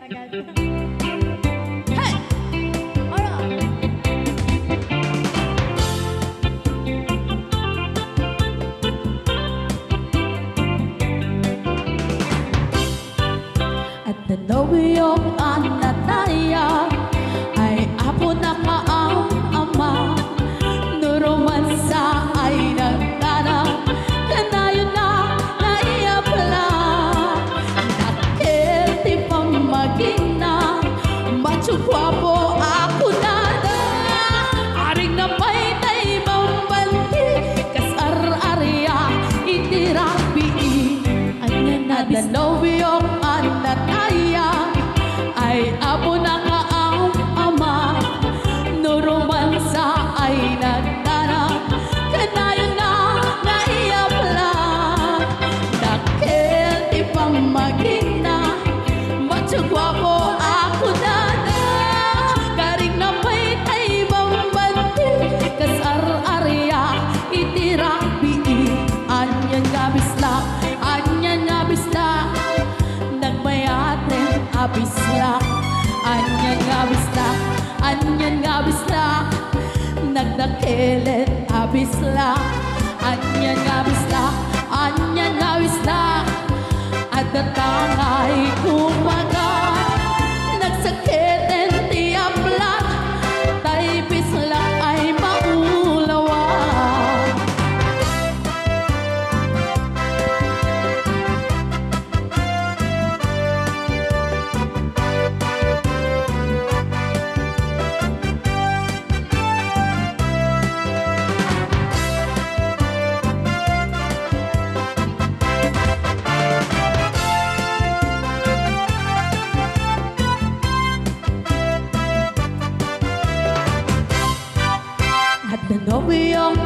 agad. Hey! Alright! At nanawiyong anataya ay apo na kaang ama. Nurumansa ay nagtanang kanayon na naiyapla. Nakilti pang maging na macho gwapo ako na aring na may taibang banti kasar-arya itirabi. Anya na nanawiyong anataya ay apo na kaang ama. Nurumansa ay nagtanang kanayon na naiyapla. Nakilti pang maging na macho gwapo ako na karing na may taibang banti kasar-arya itirabi. Anyan nga bisla, anyan nga bisla, nagmayaten abisla. Anyan nga bisla, anyan nga bisla, nagdakilit abisla. Anyan nga bisla, anyan nga bisla, at natangay kumagat. Nagsakiten tiaplat, tay bisla ay maulawan. At nanawiyong